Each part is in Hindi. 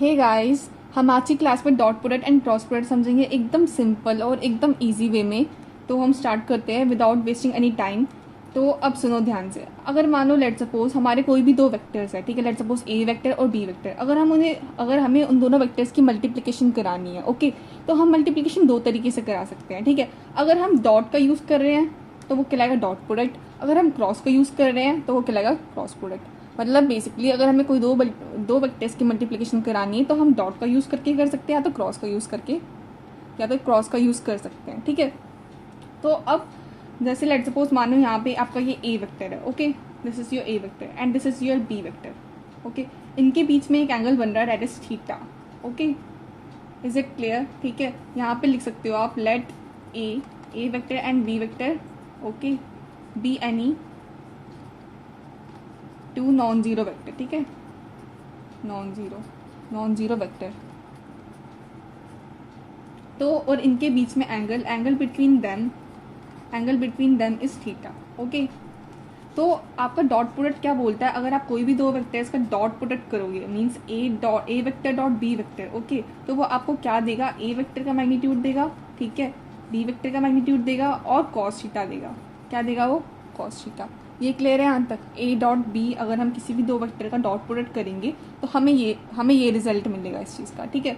हे गाइस, हम आज की क्लास में dot product and cross product समझेंगे एकदम सिंपल और एकदम इजी वे में। तो हम स्टार्ट करते हैं विदाउट वेस्टिंग एनी टाइम। तो अब सुनो ध्यान से। अगर मानो लेट सपोज हमारे कोई भी दो वेक्टर्स है, ठीक है, लेट सपोज ए वेक्टर और बी वेक्टर। अगर हमें उन दोनों वेक्टर्स की मल्टीप्लिकेशन करानी है, ओके, तो हम मल्टीप्लिकेशन दो तरीके से करा सकते हैं, ठीक है। अगर हम डॉट का यूज़ कर रहे हैं तो वो कहलाएगा डॉट प्रोडक्ट, अगर हम क्रॉस का यूज़ कर रहे हैं तो वो कहलाएगा क्रॉस प्रोडक्ट। मतलब बेसिकली अगर हमें कोई दो वेक्टर्स की मल्टीप्लिकेशन करानी है तो हम डॉट का यूज़ करके कर सकते हैं या तो क्रॉस का यूज़ करके, या तो क्रॉस का यूज़ कर सकते हैं, ठीक है। तो अब जैसे लेट सपोज मानो यहाँ पे आपका ये ए वेक्टर है, okay, this is your A vector and this is your B vector, okay. इनके बीच में एक एंगल बन रहा है, that is theta, okay. Is it clear? ठीक है, यहाँ पे लिख सकते हो आप let A vector and B vector, okay, be any two non zero vector, ठीक है, नॉन जीरो वेक्टर। तो और इनके बीच में angle between them is theta, okay. तो आपका डॉट प्रोडक्ट क्या बोलता है? अगर आप कोई भी दो वेक्टर्स का डॉट प्रोडक्ट करोगे, means a vector dot B vector, okay, तो वो आपको क्या देगा? ए वेक्टर का मैग्नीट्यूड देगा, ठीक है, बी वेक्टर का मैग्नीट्यूड देगा और कॉस थीटा देगा। क्या देगा वो? Cos theta. ये क्लियर है यहाँ तक? ए डॉट बी, अगर हम किसी भी दो वेक्टर का डॉट प्रोडक्ट करेंगे तो हमें ये रिजल्ट मिलेगा इस चीज़ का, ठीक है।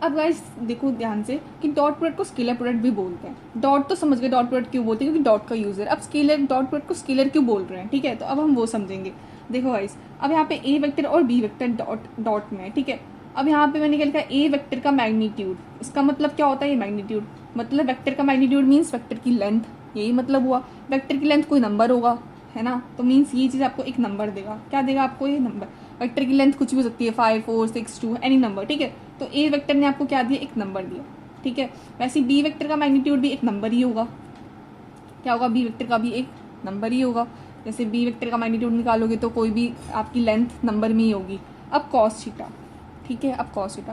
अब गाइस देखो ध्यान से कि डॉट प्रोडक्ट को स्केलर प्रोडक्ट भी बोलते हैं। डॉट तो समझ गए डॉट प्रोडक्ट क्यों बोलते हैं, क्योंकि डॉट का यूजर। अब स्केलर, डॉट प्रोडक्ट को स्केलर क्यों बोल रहे हैं, ठीक है, तो अब हम वो समझेंगे। देखो गाइस, अब यहाँ पे ए वेक्टर और बी वेक्टर डॉट में है, ठीक है। अब यहाँ पे मैंने क्या लिखा? ए वेक्टर का मैग्नीट्यूड। इसका मतलब क्या होता है ये मैग्नीट्यूड? मतलब वेक्टर का मैग्नीट्यूड मीन्स वेक्टर की लेंथ, यही मतलब हुआ। वेक्टर की लेंथ कोई नंबर होगा, है ना, तो मीन्स ये चीज़ आपको एक नंबर देगा। क्या देगा आपको? ये नंबर। वेक्टर की लेंथ कुछ भी हो सकती है, 5, 4, 6, 2, एनी नंबर, ठीक है। तो ए वेक्टर ने आपको क्या दिया? एक नंबर दिया, ठीक है। वैसे बी वेक्टर का मैग्नीट्यूड भी एक नंबर ही होगा। क्या होगा? बी वेक्टर का भी एक नंबर ही होगा। जैसे बी वेक्टर का मैग्नीट्यूड निकालोगे तो कोई भी आपकी लेंथ नंबर में ही होगी। अब कॉस थीटा, ठीक है, अब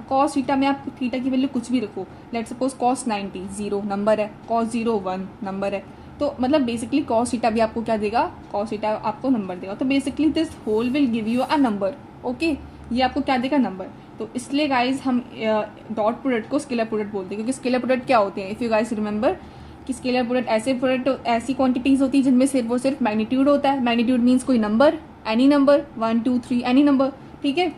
कॉस थीटा में आप थीटा की वैल्यू कुछ भी रखो। लेट सपोज कॉस 90 0 नंबर है, कॉस 0 1 नंबर है। तो मतलब बेसिकली कॉस थीटा भी आपको क्या देगा? कॉस थीटा आपको नंबर देगा। तो basically this whole will give you a number, okay. ये आपको क्या देगा? नंबर। तो इसलिए गाइज हम डॉट प्रोडक्ट को स्केलर प्रोडक्ट बोलते हैं, क्योंकि स्केलर प्रोडक्ट क्या होते हैं? इफ यू गाइज रिमेंबर कि स्केलर प्रोडक्ट ऐसी क्वांटिटीज होती है जिनमें सिर्फ और सिर्फ मैग्नीट्यूड होता है। मैग्नीट्यूड मीन्स कोई नंबर, एनी नंबर, 1 2 3 एनी नंबर, ठीक है।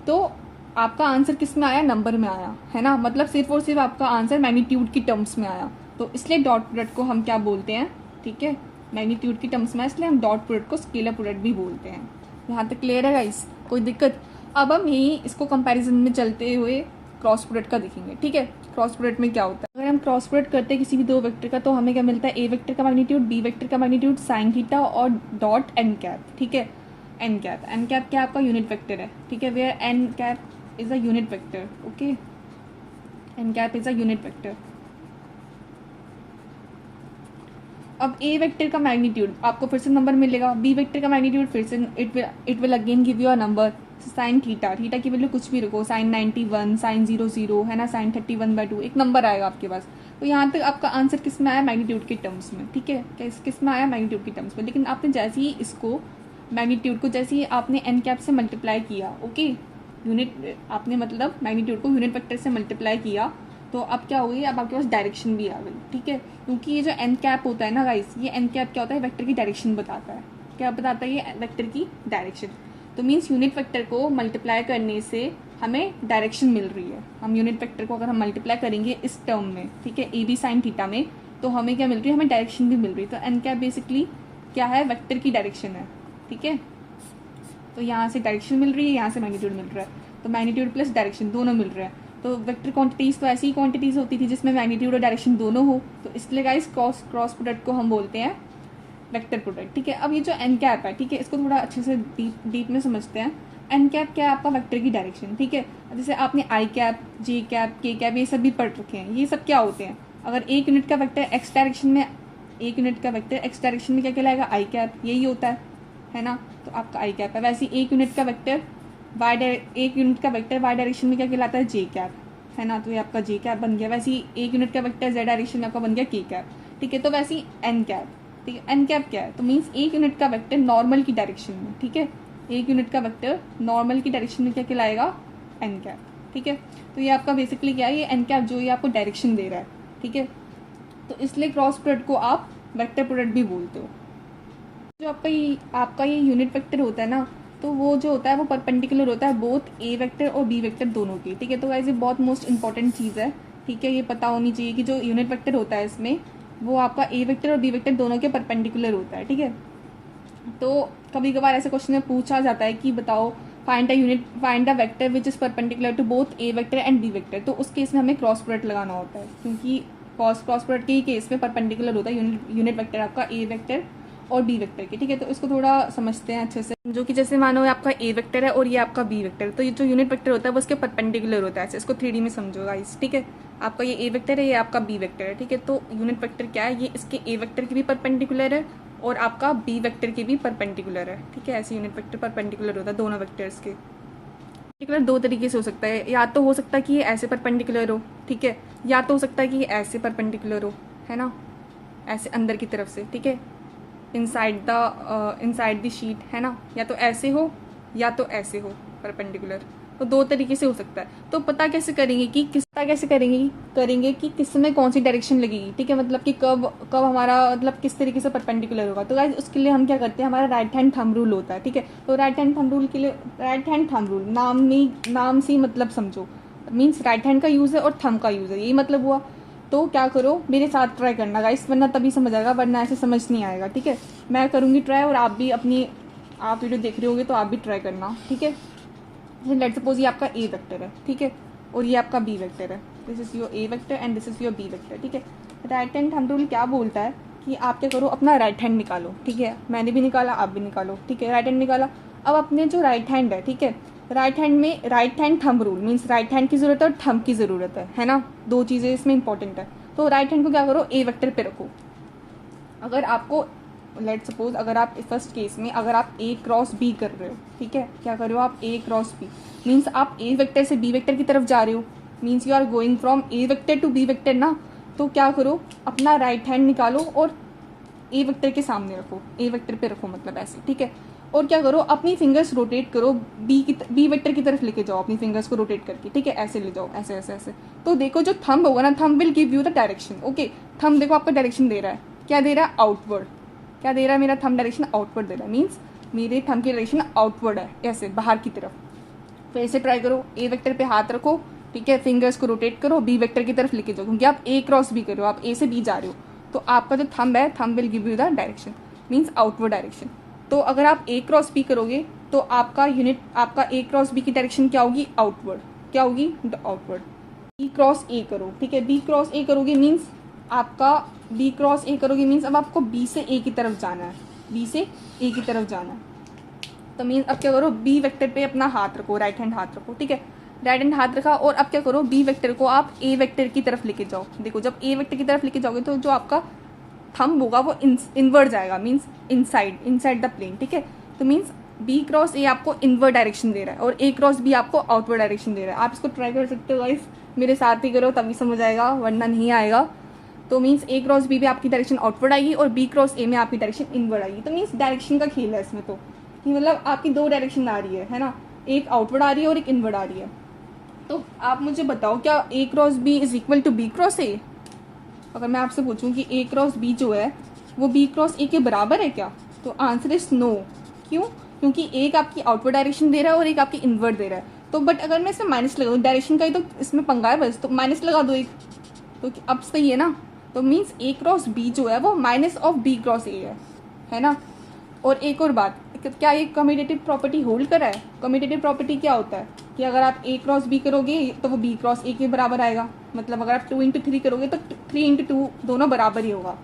तो आपका आंसर किस में आया? नंबर में आया, है ना, मतलब सिर्फ और सिर्फ आपका आंसर मैग्नीट्यूड की टर्म्स में आया। तो इसलिए डॉट प्रोडक्ट को हम क्या बोलते हैं? ठीक है, मैग्नीट्यूड की टर्म्स में, इसलिए हम डॉट प्रोडक्ट को स्केलर प्रोडक्ट भी बोलते हैं। यहाँ तक क्लियर है गाइस? कोई दिक्कत? अब हम यही इसको कंपैरिजन में चलते हुए क्रॉस प्रोडक्ट का देखेंगे, ठीक है। क्रॉस प्रोडक्ट में क्या होता है? अगर हम क्रॉस प्रोडक्ट करते हैं किसी भी दो वेक्टर का, तो हमें क्या मिलता है? ए वेक्टर का मैग्नीट्यूड, बी वेक्टर का मैग्नीट्यूड, साइन थीटा और डॉट एन कैप, ठीक है। एन कैप क्या आपका? यूनिट वेक्टर है, ठीक है, where n cap is a unit vector, okay, n cap is a unit vector. अब ए वेक्टर का मैग्नीट्यूड आपको फिर से नंबर मिलेगा, बी वेक्टर का मैग्नीट्यूड फिर से it will again give you a number. Sine theta की वैल्यू कुछ भी रखो, साइन 91, साइन 00, है ना, साइन 31/2, एक नंबर आएगा आपके पास। तो यहाँ तक आपका आंसर किस में आया? मैग्नीट्यूड के टर्म्स में, ठीक है। किस में आया? मैग्नीट्यूड के टर्म्स में। लेकिन आपने जैसे ही इसको मैग्नीट्यूड को जैसे ही आपने एन कैप से मल्टीप्लाई किया, ओके, यूनिट आपने मतलब मैग्नीट्यूड को यूनिट वेक्टर से मल्टीप्लाई किया, तो अब क्या हो गई? अब आपके पास डायरेक्शन भी आ गई, ठीक है। क्योंकि ये जो एन कैप होता है ना गाइस, ये एन कैप क्या होता है? वेक्टर की डायरेक्शन बताता है। क्या बताता है? ये वेक्टर की डायरेक्शन। तो मीन्स यूनिट वेक्टर को मल्टीप्लाई करने से हमें डायरेक्शन मिल रही है। हम यूनिट वेक्टर को अगर हम मल्टीप्लाई करेंगे इस टर्म में, ठीक है, ए बी साइन थीटा में, तो हमें क्या मिल रही है? हमें डायरेक्शन भी मिल रही है। तो एन कैप बेसिकली क्या है? वेक्टर की डायरेक्शन है, ठीक है। तो यहाँ से डायरेक्शन मिल रही है, यहाँ से मैग्नीट्यूड मिल रहा है, तो मैग्नीट्यूड प्लस डायरेक्शन दोनों मिल रहा है। तो वेक्टर क्वांटिटीज तो ऐसी ही क्वांटिटीज होती थी जिसमें मैग्नीट्यूड और डायरेक्शन दोनों हो। तो इसलिए गाइस क्रॉस प्रोडक्ट को हम बोलते हैं वेक्टर प्रोडक्ट, ठीक है। अब ये जो एन कैप है, ठीक है, इसको थोड़ा अच्छे से डीप में समझते हैं। एन कैप क्या है? आपका वेक्टर की डायरेक्शन, ठीक है। जैसे आपने आई कैप, जे कैप, के कैप, ये सब भी पढ़ रखे हैं। ये सब क्या होते हैं? अगर एक यूनिट का वेक्टर एक्स डायरेक्शन में, क्या कहलाएगा? आई कैप, यही होता है ना। तो आपका आई कैप है। वैसे एक यूनिट का वेक्टर वाई डायरेक्शन में क्या कहलाता है? जे कैप, है ना। तो ये आपका जे कैप बन गया। वैसे ही एक यूनिट का वेक्टर जेड डायरेक्शन में आपका बन गया के कैप, ठीक है। तो वैसे ही एन कैप, ठीक है। एन कैप क्या है? तो मीन्स एक यूनिट का वेक्टर नॉर्मल की डायरेक्शन में, ठीक है, एक यूनिट का वेक्टर नॉर्मल की डायरेक्शन में क्या कहलाएगा? एन कैप, ठीक है। तो ये आपका बेसिकली क्या है, ये एन कैप जो ये आपको डायरेक्शन दे रहा है, ठीक है। तो इसलिए क्रॉस प्रोडक्ट को आप वेक्टर प्रोडक्ट भी बोलते हो। जो आपका ये यूनिट वेक्टर होता है ना, तो वो जो होता है वो परपेंडिकुलर होता है बोथ ए वेक्टर और बी वेक्टर दोनों की, ठीक है। तो गाइस ये बहुत मोस्ट इंपॉर्टेंट चीज़ है, ठीक है। ये पता होनी चाहिए कि जो यूनिट वेक्टर होता है इसमें वो आपका ए वेक्टर और बी वेक्टर दोनों के परपेंडिकुलर होता है, ठीक है। तो कभी कभार ऐसे क्वेश्चन में पूछा जाता है कि बताओ find a vector which is perpendicular to both A vector and B vector. तो उस केस में हमें क्रॉस प्रोडक्ट लगाना होता है, क्योंकि क्रॉस प्रोडक्ट के ही केस में परपेंडिकुलर होता है यूनिट वेक्टर आपका ए वेक्टर और बी वेक्टर के, ठीक है। तो इसको थोड़ा समझते हैं अच्छे से, जो कि जैसे मानो आपका ए वेक्टर है और ये आपका बी वेक्टर, तो ये जो यूनिट वेक्टर होता है वो उसके परपेंडिकुलर होता है। ऐसे इसको 3D में समझो गाइस, ठीक है। आपका ये ए वेक्टर है, ये आपका बी वेक्टर है, ठीक है। तो यूनिट वेक्टर क्या है, ये इसके ए वेक्टर की भी परपेंडिकुलर है और आपका बी वेक्टर की भी परपेंडिकुलर है, ठीक है। ऐसे यूनिट वेक्टर परपेंडिकुलर होता है दोनों वेक्टर्स के। परपेंडिकुलर दो तरीके से हो सकता है, या तो हो सकता है कि ये ऐसे परपेंडिकुलर हो, ठीक है, या तो हो सकता है कि ये ऐसे परपेंडिकुलर हो, है ना, ऐसे अंदर की तरफ से, ठीक है, इनसाइड द शीट, है ना। या तो ऐसे हो या तो ऐसे हो परपेंडिकुलर, तो दो तरीके से हो सकता है। तो पता कैसे करेंगे कि किस में कौन सी डायरेक्शन लगेगी, ठीक है। मतलब कि कब हमारा मतलब किस तरीके से परपेंडिकुलर होगा। तो गाइस उसके लिए हम क्या करते हैं, हमारा राइट हैंड थंब रूल होता है, ठीक है। तो राइट हैंड थंब रूल के लिए राइट हैंड थंब रूल नाम से मतलब समझो, मीन्स राइट हैंड का यूज़ है और थंब का यूज़ है, यही मतलब हुआ। तो क्या करो, मेरे साथ ट्राई करना गाइस, वरना तभी समझ आएगा, वरना ऐसे समझ नहीं आएगा, ठीक है। मैं करूँगी ट्राई और आप वीडियो देख रहे होगे तो आप भी ट्राई करना, ठीक है। लेट्स सपोज ये आपका ए वेक्टर है, ठीक है, और ये आपका बी वेक्टर है। This is your A vector and this is your B vector, ठीक है। राइट हैंड थंब रूल क्या बोलता है कि आप क्या करो, अपना राइट हैंड निकालो, ठीक है। मैंने भी निकाला, आप भी निकालो, ठीक है। राइट हैंड निकाला। अब अपने जो राइट हैंड है, ठीक है, राइट हैंड में right hand thumb rule means right hand की जरूरत है और थंब की जरूरत है ना। दो चीज़ें इसमें इंपॉर्टेंट है। तो राइट हैंड को क्या करो, ए वेक्टर पे रखो। अगर आपको लेट सपोज अगर आप फर्स्ट केस में अगर आप ए क्रॉस बी कर रहे हो, ठीक है, क्या कर रहे हो आप, ए क्रॉस बी, मीन्स आप ए वेक्टर से बी वेक्टर की तरफ जा रहे हो, means you are going from A vector to B vector ना। तो क्या करो, अपना राइट हैंड निकालो और ए वेक्टर के सामने रखो, ए वेक्टर पे रखो, मतलब ऐसे, ठीक है। और क्या करो, अपनी फिंगर्स रोटेट करो, बी वेक्टर की तरफ लेके जाओ अपनी फिंगर्स को रोटेट करके, ठीक है। ऐसे ले जाओ, ऐसे ऐसे ऐसे। तो देखो जो थंब होगा ना, thumb will give you the direction, okay. Thumb देखो आपका डायरेक्शन दे रहा है, क्या दे रहा है, आउटवर्ड। क्या दे रहा है, मेरा थंब डायरेक्शन आउटवर्ड दे रहा है, मीन्स मेरे थंब की डायरेक्शन आउटवर्ड है, ऐसे बाहर की तरफ। तो ऐसे ट्राई करो, ए वेक्टर पे हाथ रखो, ठीक है, फिंगर्स को रोटेट करो, बी वेक्टर की तरफ लेके जाओ, क्योंकि आप ए क्रॉस बी कर रहे हो, आप ए से बी जा रहे हो। तो आपका जो थंब है, thumb will give you the direction, means outward direction. तो अगर आप ए क्रॉस बी करोगे तो आपका ए क्रॉस बी की डायरेक्शन क्या होगी, आउटवर्ड। क्या होगी, आउटवर्ड। बी क्रॉस ए करो, ठीक है, बी क्रॉस ए करोगे मीन्स आपका बी क्रॉस ए करोगे मीन्स अब आपको बी से ए की तरफ जाना है, बी से ए की तरफ जाना है। तो मीन्स अब क्या करो, बी वेक्टर पे अपना हाथ रखो, राइट हैंड हाथ रखो, ठीक है, राइट हैंड हाथ रखा। और अब क्या करो, बी वेक्टर को आप ए वेक्टर की तरफ लेके जाओ। देखो जब ए वेक्टर की तरफ लेके जाओगे तो जो आपका थंब होगा वो इनवर्ड जाएगा, मीन्स इनसाइड द प्लेन, ठीक है। तो मीन्स बी क्रॉस ए आपको इनवर्ड डायरेक्शन दे रहा है और ए क्रॉस बी आपको आउटवर्ड डायरेक्शन दे रहा है। आप इसको ट्राई कर सकते हो गाइस, मेरे साथ ही करो तभी समझ आएगा, वरना नहीं आएगा। तो मीन्स ए क्रॉस बी में आपकी डायरेक्शन आउटवर्ड आएगी और बी क्रॉस ए में आपकी डायरेक्शन इनवर्ड आएगी। तो मीन्स डायरेक्शन का खेल है इसमें, तो कि मतलब आपकी दो डायरेक्शन आ रही है ना, एक आउटवर्ड आ रही है और एक इनवर्ड आ रही है। तो आप मुझे बताओ, क्या a cross B is equal to B cross a? अगर मैं आपसे पूछूं कि ए क्रॉस बी जो है वो बी क्रॉस ए के बराबर है क्या, तो आंसर इज नो। क्यों? क्योंकि एक आपकी आउटवर्ड डायरेक्शन दे रहा है और एक आपकी इनवर्ड दे रहा है। तो बट अगर मैं इसमें माइनस लगा दूँ, डायरेक्शन का ही तो इसमें पंगा है बस, तो माइनस लगा दो एक, तो अब सही है ना। तो मीन्स ए क्रॉस बी जो है वो माइनस ऑफ बी क्रॉस ए है ना। और एक और बात, क्या ये कम्यूटेटिव प्रॉपर्टी होल्ड करा है? कम्यूटेटिव प्रॉपर्टी क्या होता है कि अगर आप ए क्रॉस बी करोगे तो वो बी क्रॉस ए के बराबर आएगा। मतलब अगर आप 2 इंटू 3 करोगे तो 3 इंटू 2 दोनों बराबर ही होगा।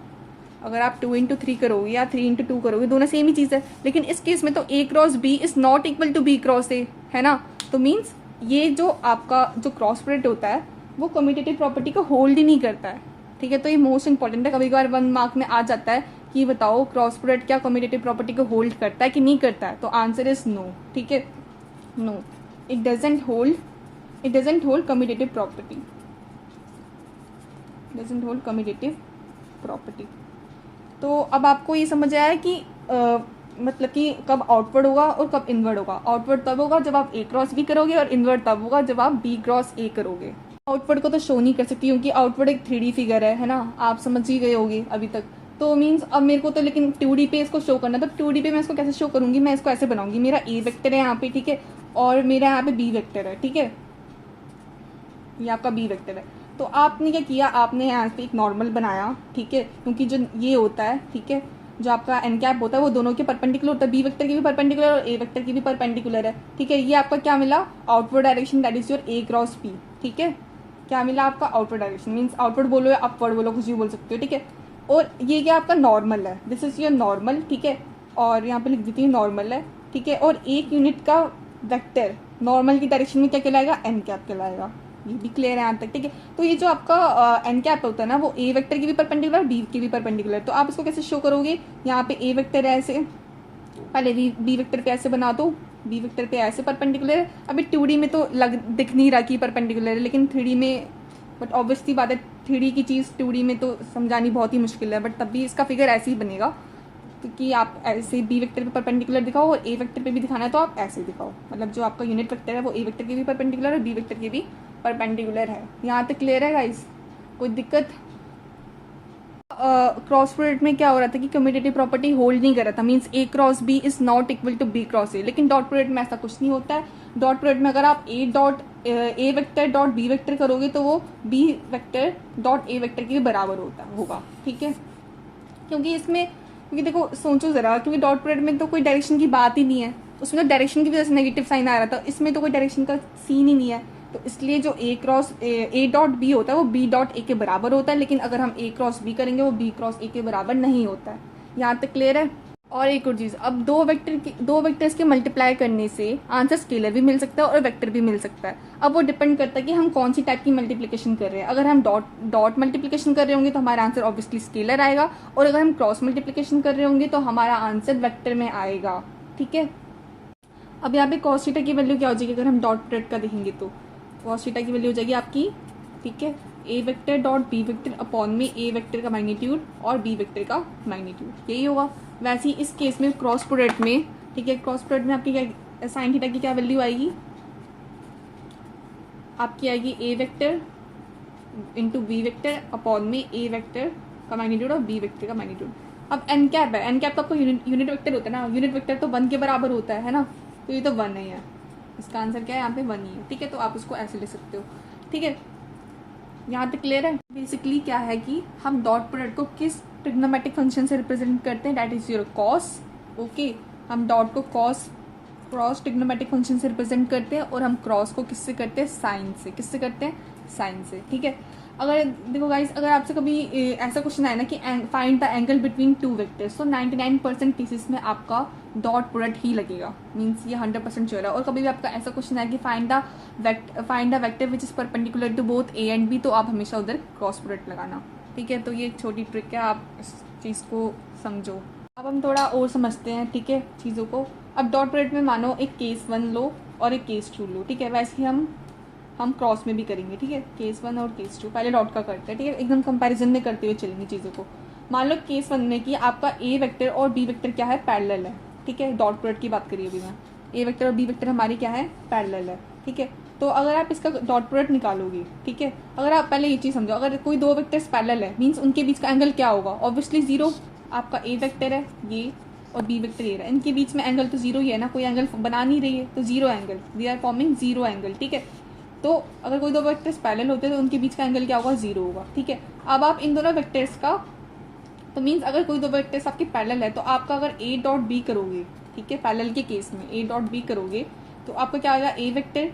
अगर आप 2 इंटू 3 करोगे या 3 इंटू 2 करोगे, दोनों सेम ही चीज़ है। लेकिन इस केस में तो a cross B is not equal to B cross ए, है ना। तो मीन्स ये जो आपका जो क्रॉस प्रोडक्ट होता है वो कम्यूटेटिव प्रॉपर्टी को होल्ड ही नहीं करता है, ठीक है। तो ये मोस्ट इंपॉर्टेंट है, कभी कभार 1 मार्क में आ जाता है कि बताओ क्रॉस प्रोडक्ट क्या कम्यूटेटिव प्रॉपर्टी को होल्ड करता है कि नहीं करता है। तो आंसर इज नो, ठीक है, no, it doesn't hold commutative property, doesn't hold commutative property. तो अब आपको ये समझ आया कि मतलब कि कब आउटवर्ड होगा और कब इनवर्ड होगा। आउटवर्ड तब होगा जब आप ए क्रॉस बी करोगे और इनवर्ड तब होगा जब आप बी क्रॉस ए करोगे। आउटवर्ड को तो शो नहीं कर सकती क्योंकि आउटवर्ड एक 3D फिगर है ना, आप समझ ही गए होगे अभी तक। तो मीन्स अब मेरे को तो लेकिन 2D पे इसको शो करना, तो 2D पे मैं इसको कैसे शो करूँगी, मैं इसको ऐसे बनाऊंगी, मेरा ए वेक्टर है यहाँ पे, ठीक है, और मेरा यहाँ पे बी वेक्टर है, ठीक है, ये आपका बी वेक्टर है। तो आपने क्या किया, आपने यहाँ पे एक नॉर्मल बनाया, ठीक है, क्योंकि जो ये होता है, ठीक है, जो आपका एन कैप होता है वो दोनों के परपेंडिकुलर होता है, बी वेक्टर की भी परपेंडिकुलर और ए वेक्टर की भी परपेंडिकुलर है, ठीक है। ये आपका क्या मिला, outward direction, that is your A cross P, ठीक है। क्या मिला आपका, आउटवर्ड डायरेक्शन, मीन्स आउटवर्ड बोलो या अपवर्ड बोलो, कुछ भी बोल सकते हो, ठीक है। और ये क्या आपका नॉर्मल है, दिस इज योर नॉर्मल, ठीक है, और यहाँ पे लिख देती हूँ नॉर्मल है, ठीक है। और एक यूनिट का वेक्टर नॉर्मल की डायरेक्शन में क्या कहलाएगा, एन कैप कहलाएगा। ये भी क्लियर है यहाँ तक, ठीक है। तो ये जो आपका एन कैप होता है ना, वो ए वेक्टर की भी परपेंडिकुलर, बी की भी परपेंडिकुलर। तो आप इसको कैसे शो करोगे, यहाँ पे ए वेक्टर है ऐसे, पहले बी वेक्टर पे ऐसे बना दो, बी वेक्टर पे ऐसे परपेंडिकुलर है। अभी 2D में तो दिख नहीं रहा कि परपेंडिकुलर है, लेकिन 3D में, बट ऑब्वियसली बात है 3D की चीज़ 2D में तो समझानी बहुत ही मुश्किल है, बट तब भी इसका फिगर ऐसे ही बनेगा, क्योंकि आप ऐसे बी वेक्टर पे परपेंडिकुलर दिखाओ और ए वेक्टर पे भी दिखाना है तो आप ऐसे दिखाओ, मतलब जो आपका यूनिट वेक्टर है वो ए वेक्टर के भी परपेंडिकुलर है, बी वेक्टर के भी परपेंडिकुलर है। यहाँ तक क्लियर है गाइस, कोई दिक्कत। क्रॉस प्रोडक्ट में क्या हो रहा था कि कम्यूटेटिव प्रॉपर्टी होल्ड नहीं कर रहा था, means A cross B is not equal to B cross A. लेकिन डॉट प्रोडक्ट में ऐसा कुछ नहीं होता है। डॉट प्रोडक्ट में अगर आप A vector dot B vector करोगे तो वो B vector dot A vector के भी बराबर होगा, ठीक है। क्योंकि इसमें, क्योंकि देखो सोचो ज़रा, क्योंकि डॉट प्रोडक्ट में तो कोई डायरेक्शन की बात ही नहीं है, उसमें तो डायरेक्शन की वजह से नेगेटिव साइन आ रहा था, इसमें तो कोई डायरेक्शन का सीन ही नहीं है। तो इसलिए जो ए डॉट बी होता है वो बी डॉट ए के बराबर होता है, लेकिन अगर हम ए क्रॉस बी करेंगे वो बी क्रॉस ए के बराबर नहीं होता है। यहाँ तक क्लियर है। और एक और चीज़, अब दो वेक्टर्स के मल्टीप्लाई करने से आंसर स्केलर भी मिल सकता है और वेक्टर भी मिल सकता है। अब वो डिपेंड करता है कि हम कौन सी टाइप की मल्टीप्लिकेशन कर रहे हैं। अगर हम डॉट मल्टीप्लिकेशन कर रहे होंगे तो हमारा आंसर ऑब्वियसली स्केलर आएगा, और अगर हम क्रॉस मल्टीप्लिकेशन कर रहे होंगे तो हमारा आंसर वेक्टर में आएगा, ठीक है। अब यहाँ पे कॉस थीटा की वैल्यू क्या हो जाएगी, अगर हम डॉट प्रोडक्ट का देखेंगे तो कॉस थीटा की वैल्यू हो जाएगी आपकी, ठीक है, a vector dot B vector upon में ए वेक्टर का मैग्नीट्यूड और बी वेक्टर का मैग्नीट्यूड, यही होगा। वैसे ही इस केस में क्रॉस प्रोडक्ट में, ठीक है, क्रॉस प्रोडक्ट में आपकी क्या साइन थीटा की क्या वैल्यू आएगी, आपकी आएगी a vector into b vector upon में ए वेक्टर का मैग्नीट्यूड और बी वेक्टर का मैग्नीट्यूड। अब एन कैप है, एन कैप तो आपको यूनिट वेक्टर होता है ना, यूनिट वेक्टर तो 1 के बराबर होता है ना, तो ये तो 1 ही है, इसका आंसर क्या है, यहाँ पे 1 ही है, ठीक है। तो आप उसको ऐसे ले सकते हो, ठीक है। यहाँ तक क्लियर है। बेसिकली क्या है कि हम डॉट प्रोडक्ट को किस ट्रिग्नोमेट्रिक फंक्शन से रिप्रेजेंट करते हैं, that is your cos, okay. हम डॉट को क्रॉस ट्रिग्नोमेट्रिक फंक्शन से रिप्रेजेंट करते हैं, और हम क्रॉस को किससे करते हैं, साइन से। किससे करते हैं, साइन से, ठीक है। अगर देखो गाइस, अगर आपसे कभी ऐसा क्वेश्चन आए ना कि find the angle between two vectors, तो 99% केसेस में आपका डॉट प्रोडक्ट ही लगेगा, मीन्स ये 100% श्योर है। और कभी भी आपका ऐसा क्वेश्चन आए कि find the vector which is perpendicular to both A and B, तो आप हमेशा उधर क्रॉस प्रोडक्ट लगाना, ठीक है। तो ये एक छोटी ट्रिक है, आप इस चीज़ को समझो। अब हम थोड़ा और समझते हैं, ठीक है, चीज़ों को। अब डॉट प्रोडक्ट में मानो एक केस 1 लो और एक केस 2 लो, ठीक है। वैसे ही हम क्रॉस में भी करेंगे, ठीक है, केस 1 और केस 2। पहले डॉट का करते हैं, ठीक है, एकदम कंपैरिजन में करते हुए चलेंगे चीज़ों को। मान लो केस 1 में कि आपका ए वेक्टर और बी वेक्टर क्या है, पैरेलल है, ठीक है। डॉट प्रोडक्ट की बात करिए अभी मैं, ए वेक्टर और बी वेक्टर हमारी क्या है, पैरेलल है, ठीक है। तो अगर आप इसका डॉट प्रोडक्ट निकालोगे, ठीक है, अगर आप पहले ये चीज़ समझो, अगर कोई दो वेक्टर्स पैरेलल है, मीन्स उनके बीच का एंगल क्या होगा, ऑब्वियसली 0। आपका ए वेक्टर है ये और बी वेक्टर ये रहा, इनके बीच में एंगल तो 0 ही है ना, कोई एंगल बना नहीं रही है, तो 0 angle, we are forming 0 angle, ठीक है। तो अगर कोई दो वेक्टर्स पैरेलल होते हैं तो उनके बीच का एंगल क्या होगा, 0 होगा, ठीक है। अब आप इन दोनों वेक्टर्स का, तो मीन्स अगर कोई दो वेक्टर्स आपके पैरेलल है, तो आपका अगर ए डॉट बी करोगे, ठीक है, पैरेलल के केस में ए डॉट बी करोगे, तो आपका क्या आएगा, ए वेक्टर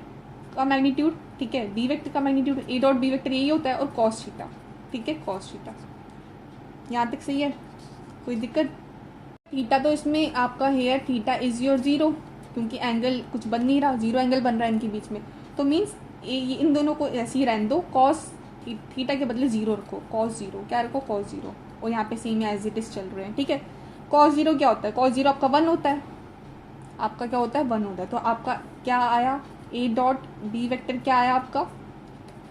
का मैग्नीट्यूड, ठीक है, बी वेक्टर का magnitude, A dot B vector यही होता है, और कॉस थीटा, ठीक है, कॉस थीटा। यहाँ तक सही है, कोई दिक्कत। थीटा तो इसमें आपका हेयर थीटा इज योर 0, क्योंकि एंगल कुछ बन नहीं रहा, 0 एंगल बन रहा है इनके बीच में, तो मीन्स इन दोनों को ऐसे ही रहने दो, कॉस थीटा के बदले 0 रखो, कॉस 0, क्या रखो, कॉस 0, और यहाँ पे सेम एज इट इज चल रहे हैं, ठीक है। कॉस 0 क्या होता है, कॉस 0 आपका 1 होता है, आपका क्या होता है, 1 होता है। तो आपका क्या आया, ए डॉट बी वेक्टर क्या आया आपका,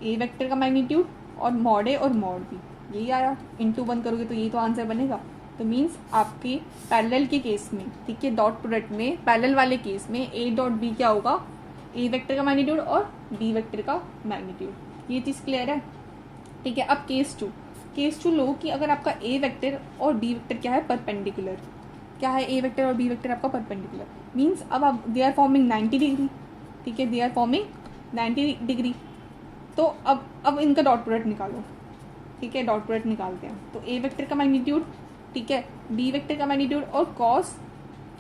ए वेक्टर का मैग्नीट्यूड और मॉड ए और मॉड बी, यही आया। इंटू 1 करोगे तो यही तो आंसर बनेगा, तो मीन्स आपके पैरेलल के केस में, ठीक है, डॉट प्रोडक्ट में पैरेलल वाले केस में ए डॉट बी क्या होगा, ए वेक्टर का मैग्नीट्यूड और बी वेक्टर का मैग्नीट्यूड। ये चीज़ क्लियर है, ठीक है। अब केस टू लो कि अगर आपका ए वेक्टर और बी वेक्टर क्या है, परपेंडिकुलर, क्या है ए वेक्टर और बी वेक्टर आपका परपेंडिकुलर, मीन्स अब आप दे आर फॉर्मिंग 90 डिग्री, ठीक है, दे आर फॉर्मिंग 90 डिग्री। तो अब इनका डॉट प्रोडक्ट निकालो, ठीक है, डॉट प्रोडक्ट निकालते हैं। तो ए वेक्टर का मैग्नीट्यूड, ठीक है, बी वेक्टर का मैग्नीट्यूड और cos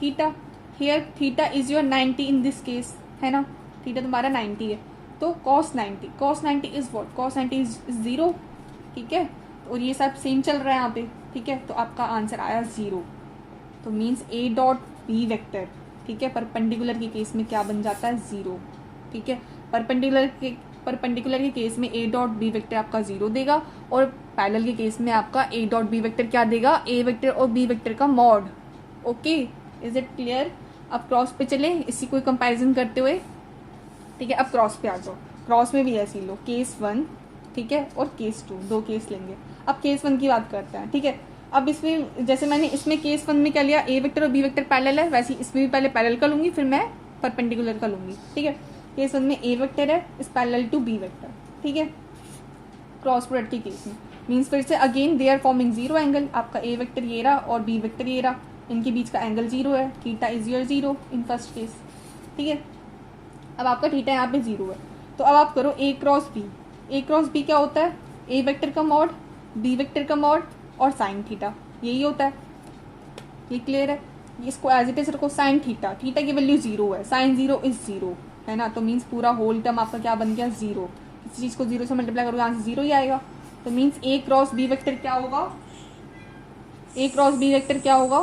theta, here theta is your 90 in this case, है ना, थीटा तुम्हारा 90 है। तो cos 90 is what, cos 90 is 0, ठीक है, और ये सब सेम चल रहा है यहाँ पे, ठीक है। तो आपका आंसर आया 0। तो means A dot B vector, ठीक है, परपेंडिकुलर के केस में क्या बन जाता है, 0, ठीक है। परपेंडिकुलर के केस में ए डॉट बी वेक्टर आपका 0 देगा, और पैरेलल के केस में आपका ए डॉट बी वेक्टर क्या देगा, ए वेक्टर और बी वेक्टर का mod. Okay, is it clear. अब क्रॉस पे चले इसी कोई कंपैरिजन करते हुए, ठीक है। अब क्रॉस पे आ जाओ, क्रॉस में भी ऐसे ही लो, केस 1, ठीक है, और केस 2, 2 केस लेंगे। अब केस 1 की बात करते हैं, ठीक है। अब इसमें जैसे मैंने इसमें केस 1 में क्या लिया, ए वेक्टर और बी वेक्टर पैरेलल है, वैसे इसमें भी पहले पैरेलल का लूंगी, फिर मैं परपेंडिकुलर का लूंगी, ठीक है। केस 1 में ए वेक्टर है is parallel to B vector, ठीक है, क्रॉस प्रोडक्ट के केस में। मीन्स फिर से again they are forming 0 angle, आपका ए वेक्टर ये रहा और बी वेक्टर ये रहा, इनके बीच का एंगल 0 है, theta is your 0 in first case, ठीक है। अब आपका थीटा यहाँ पे 0 है, तो अब आप करो ए क्रॉस बी। ए क्रॉस बी क्या होता है, ए वेक्टर का मॉड, बी वेक्टर का मॉड और साइन थीटा, यही होता है। ये क्लियर है, इसको एज इट इज रखो, साइन थीटा, थीटा की वैल्यू 0 है, साइन 0 इज 0, है ना। तो मीन्स पूरा होल टर्म आपका क्या बन गया, 0। किसी चीज को 0 से मल्टीप्लाई करोगे आंसर 0 ही आएगा। तो means A cross B vector क्या होगा, ए क्रॉस बी वेक्टर क्या होगा,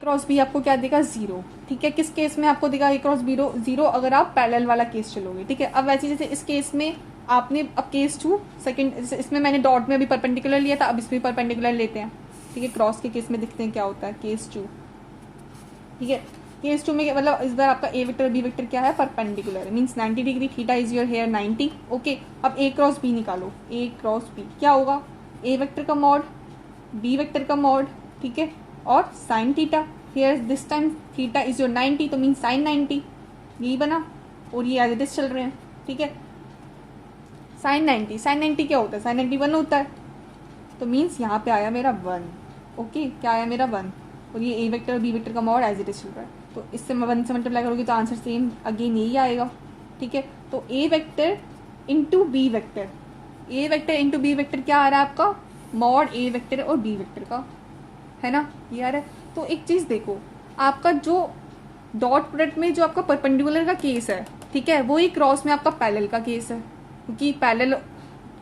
क्रॉस बी आपको क्या देगा, 0, ठीक है। किस केस में आपको देगा ए क्रॉस 0, अगर आप पैरेलल वाला केस चलोगे, ठीक है। अब वैसे जैसे इस केस में आपने, अब केस 2 सेकंड, इसमें मैंने डॉट में अभी परपेंडिकुलर लिया था, अब इसमें परपेंडिकुलर लेते हैं, ठीक है। क्रॉस के केस में देखते हैं क्या होता है, केस 2, ठीक है। केस 2 में मतलब इस बार आपका ए वेक्टर और बी वेक्टर क्या है, perpendicular, means 90 degree, theta is your here 90, okay. अब ए क्रॉस बी निकालो, ए क्रॉस बी क्या होगा, ए वेक्टर का मॉड, बी वेक्टर का मॉड, ठीक है, और sine theta, here this time theta is your 90, तो मीन साइन 90, यही बना, और ये एज इट इज चल रहे हैं, ठीक है। साइन 90 क्या होता है, साइन 90 1 होता है, तो मीन्स यहाँ पे आया मेरा 1, ओके, क्या आया मेरा 1, और ये ए वेक्टर और बी वेक्टर का मॉड एज इट इज चल रहा है, तो इससे 1 से मल्टीप्लाई करोगे तो आंसर सेम अगेन यही आएगा, ठीक है। तो ए वेक्टर इंटू बी वेक्टर, ए वेक्टर इंटू बी वेक्टर क्या आ रहा है आपका, मॉड ए वेक्टर और बी वेक्टर का, है ना, ये आ रहा है। तो एक चीज देखो, आपका जो डॉट प्रोडक्ट में जो आपका परपेंडिकुलर का केस है, ठीक है, वो ही क्रॉस में आपका पैरेलल का केस है, क्योंकि पैरेलल,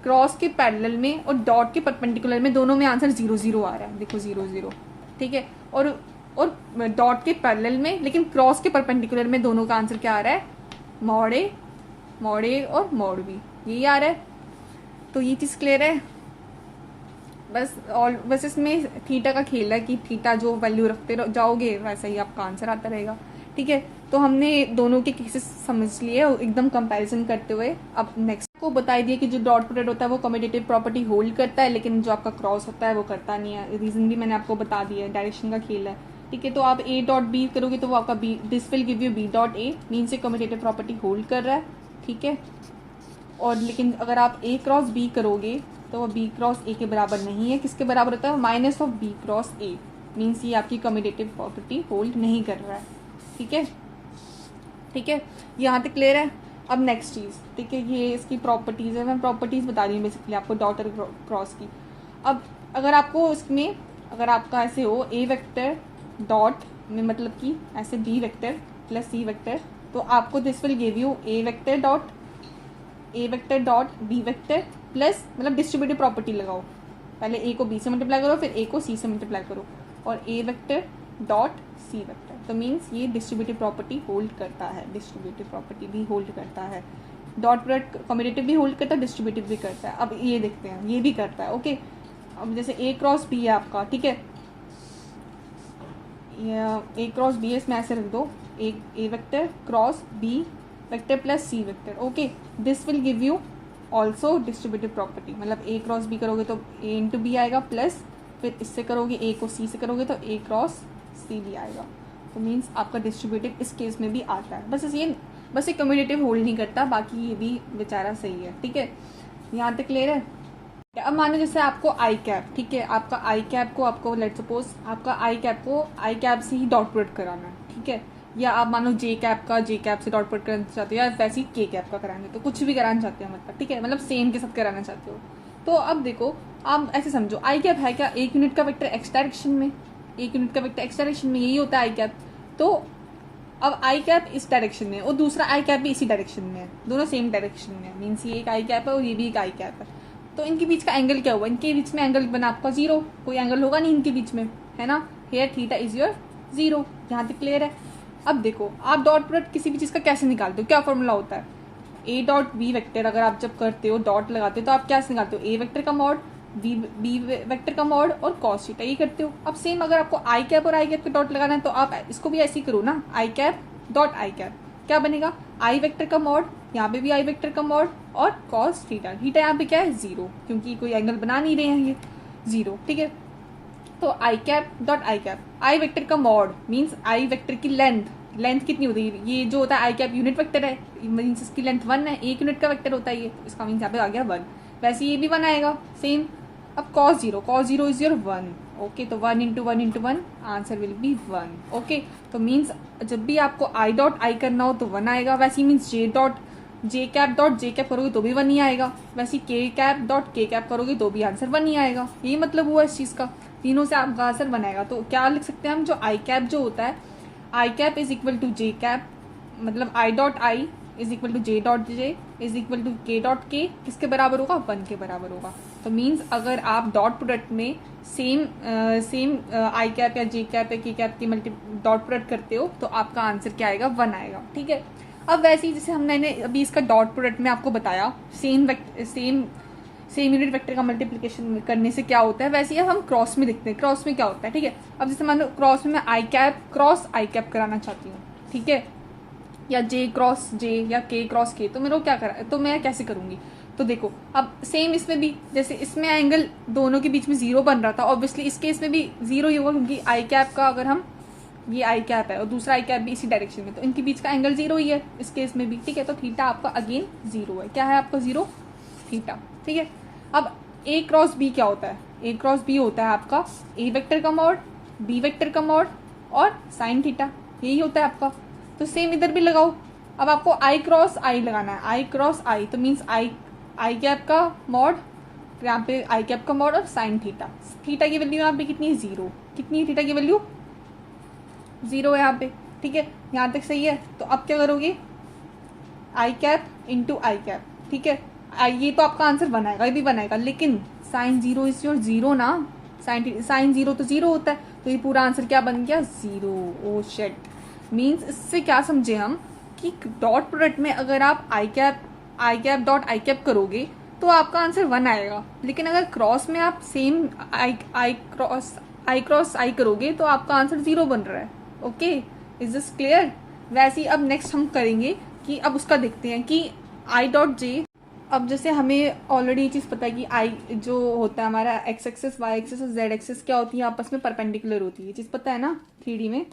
क्रॉस के पैरेलल में और डॉट के परपेंडिकुलर में दोनों में आंसर 0 0 आ रहा है, देखो 0 0, ठीक है। और डॉट के पैरेलल में, लेकिन क्रॉस के परपेंडिकुलर में दोनों का आंसर क्या आ रहा है, मॉड ए और मॉड बी, यही आ रहा है। तो ये चीज क्लियर है, बस इसमें थीटा का खेल है कि थीटा जो वैल्यू रखते जाओगे वैसा ही आपका आंसर आता रहेगा, ठीक है। तो हमने दोनों के केसेस समझ लिए एकदम कंपैरिजन करते हुए। अब नेक्स्ट को बता दिया कि जो डॉट प्रोडक्ट होता है वो कम्यूटेटिव प्रॉपर्टी होल्ड करता है, लेकिन जो आपका क्रॉस होता है वो करता नहीं है। रीजन भी मैंने आपको बता दिया है, डायरेक्शन का खेल है, ठीक है। तो आप ए डॉट बी करोगे तो वो आपका B, this will give you B dot A, mean से कम्यूटेटिव प्रॉपर्टी होल्ड कर रहा है, ठीक है। और लेकिन अगर आप ए क्रॉस बी करोगे तो वो बी क्रॉस ए के बराबर नहीं है, किसके बराबर होता है, minus of B cross A, means ये आपकी कम्यूटेटिव प्रॉपर्टी होल्ड नहीं कर रहा है, ठीक है, ठीक है। यहाँ तक क्लियर है। अब नेक्स्ट चीज़, ठीक है, ये इसकी प्रॉपर्टीज़ है, मैं प्रॉपर्टीज़ बता रही हूँ बेसिकली आपको डॉट और क्रॉस की। अब अगर आपको इसमें, अगर आपका ऐसे हो ए वेक्टर डॉट में, मतलब कि ऐसे B vector plus C vector, तो आपको this will give you A vector dot B vector plus, मतलब डिस्ट्रीब्यूटिव प्रॉपर्टी लगाओ, पहले ए को बी से मल्टीप्लाई करो, फिर ए को सी से मल्टीप्लाई करो, और ए वेक्टर डॉट सी वेक्टर, तो मीन्स ये डिस्ट्रीब्यूटिव प्रॉपर्टी होल्ड करता है, डिस्ट्रीब्यूटिव प्रॉपर्टी भी होल्ड करता है, डॉट प्रोडक्ट कम्यूटेटिव भी होल्ड करता है, डिस्ट्रीब्यूटिव भी करता है। अब ये देखते हैं, ये भी करता है, ओके। अब जैसे ए क्रॉस बी है आपका, ठीक है, ए क्रॉस बी है, इसमें ऐसे रख दो, A vector cross B vector plus C vector, okay. This will give you also distributive property, मतलब ए क्रॉस बी करोगे तो ए इंटू बी आएगा प्लस फिर इससे करोगे ए को सी से करोगे तो ए क्रॉस सी भी आएगा। तो मीन्स आपका डिस्ट्रीब्यूटिव इस केस में भी आता है। बस ये कम्यूटेटिव होल्ड नहीं करता, बाकी ये भी बेचारा सही है। ठीक है, यहाँ तक क्लियर है। अब मानो जैसे आपको आई कैप, ठीक है, आपका आई कैप को आपको लेट सपोज आपका आई कैप से ही डॉट प्रोडक्ट कराना है। ठीक है, या आप मानो जे कैप से डॉट प्रोडक्ट कराना चाहते हो, या वैसे ही के कैप का कराना है, तो कुछ भी कराना चाहते हो मतलब। ठीक है, मतलब सेम के साथ कराना चाहते हो। तो अब देखो, आप ऐसे समझो, आई कैप है क्या, एक यूनिट का वेक्टर एक्स डायरेक्शन में, एक यूनिट का वेक्टर एक्स डायरेक्शन में, यही होता है आई कैप। तो अब आई कैप इस डायरेक्शन में और दूसरा आई कैप भी इसी डायरेक्शन में है, दोनों सेम डायरेक्शन में है। मीन्स ये एक आई कैप है और ये भी एक आई कैप है। तो इनके बीच का एंगल क्या हुआ, इनके बीच में एंगल बना आपका जीरो, कोई एंगल होगा नहीं इनके बीच में, है ना। Here theta is your zero. यहाँ तक क्लियर है। अब देखो, आप डॉट प्रोडक्ट किसी भी चीज़ का कैसे निकालते हो, क्या फॉर्मूला होता है, ए डॉट बी वेक्टर अगर आप जब करते हो डॉट लगाते हो तो आप क्या निकालते हो, ए वेक्टर का मॉड, बी वेक्टर का मॉड और कॉस थीटा, ये करते हो। अब सेम अगर आपको आई कैप और आई कैप का डॉट लगाना है तो आप इसको भी ऐसे ही करो ना, आई कैप डॉट आई कैप, क्या बनेगा, आई वेक्टर का मॉड, यहाँ पे भी आई वेक्टर का मॉड और कॉस थीटा। थीटा यहाँ पे क्या है, जीरो, क्योंकि कोई एंगल बना नहीं रहे हैं ये, जीरो। ठीक है, तो I cap dot I cap, I vector का मॉड मीन्स आई वेक्टर की लेंथ कितनी होती है, ये जो होता है आई कैप यूनिट वेक्टर है, मीन्स इसकी लेंथ 1 है, एक यूनिट का वेक्टर होता है ये, इसका मीन्स यहाँ पे आ गया 1। वैसे ये भी 1 आएगा सेम। अब cos zero is your 1। Okay, तो 1 into 1 into 1 answer will be 1। Okay, तो मीन्स जब भी आपको आई डॉट आई करना हो तो 1 आएगा। वैसे ही मीन्स जे कैप करोगे तो भी 1 ही आएगा। वैसे के कैप करोगे तो भी आंसर 1 ही आएगा। यही मतलब हुआ इस चीज़ का, तीनों से आपका आंसर 1 आएगा। तो क्या लिख सकते हैं हम, जो आई कैप जो होता है, I cap is equal to J cap, मतलब I dot I is equal to J dot J is equal to K dot K, किसके बराबर होगा, 1 के बराबर होगा। तो मीन्स अगर आप डॉट प्रोडक्ट में सेम आई कैप या जे कैप या के कैप की डॉट प्रोडक्ट करते हो तो आपका आंसर क्या आएगा, 1 आएगा। ठीक है, अब वैसे ही जैसे हमने अभी इसका डॉट प्रोडक्ट में आपको बताया, सेम यूनिट वेक्टर का मल्टीप्लिकेशन करने से क्या होता है, वैसे ही अब हम क्रॉस में देखते हैं क्रॉस में क्या होता है। ठीक है, अब जैसे मान लो क्रॉस में मैं आई कैप क्रॉस आई कैप कराना चाहती हूँ, ठीक है, या जे क्रॉस जे या के क्रॉस के, तो मेरे को क्या करा, तो मैं कैसे करूंगी। तो देखो, अब सेम इसमें भी, जैसे इसमें एंगल दोनों के बीच में 0 बन रहा था, ऑब्वियसली इस केस में भी 0 ही होगा, क्योंकि आई कैप का अगर हम, ये आई कैप है और दूसरा आई कैप भी इसी डायरेक्शन में, तो इनके बीच का एंगल 0 ही है इस केस में भी। ठीक है, तो थीटा आपका अगेन 0 है। क्या है आपका 0, थीटा। ठीक है, अब ए क्रॉस बी क्या होता है, ए क्रॉस बी होता है आपका ए वेक्टर का मॉड, बी वेक्टर का मॉड और साइन थीटा, यही होता है आपका। तो सेम इधर भी लगाओ। अब आपको आई क्रॉस आई लगाना है, आई क्रॉस आई, तो मीन्स आई कैप का मॉड, यहाँ पे आई कैप का मॉड और साइन थीटा। थीटा की वैल्यू यहाँ पे कितनी है, 0। कितनी है थीटा की वैल्यू, 0 है यहाँ पे। ठीक है, यहाँ तक सही है। तो अब क्या करोगे, आई कैप इंटू आई कैप। ठीक है, ये तो आपका आंसर बनाएगा, ये भी बनाएगा, लेकिन साइन 0 इज योर 0 ना, साइन 0 तो 0 होता है, तो ये पूरा आंसर क्या बन गया, 0। ओ शिट, मीन्स इससे क्या समझे हम कि डॉट प्रोडक्ट में अगर आप आई कैप डॉट आई कैप करोगे तो आपका आंसर 1 आएगा, लेकिन अगर क्रॉस में आप सेम आई क्रॉस आई करोगे तो आपका आंसर 0 बन रहा है। Okay, is this clear. वैसे ही अब नेक्स्ट हम करेंगे कि अब उसका देखते हैं कि आई डॉट जे। अब जैसे हमें ऑलरेडी ये चीज़ पता है कि आई जो होता है हमारा एक्स एक्सेस वाई एक्सेस और जेड एक्सेस क्या होती है, आपस में परपेंडिकुलर होती है, ये चीज़ पता है ना 3D में।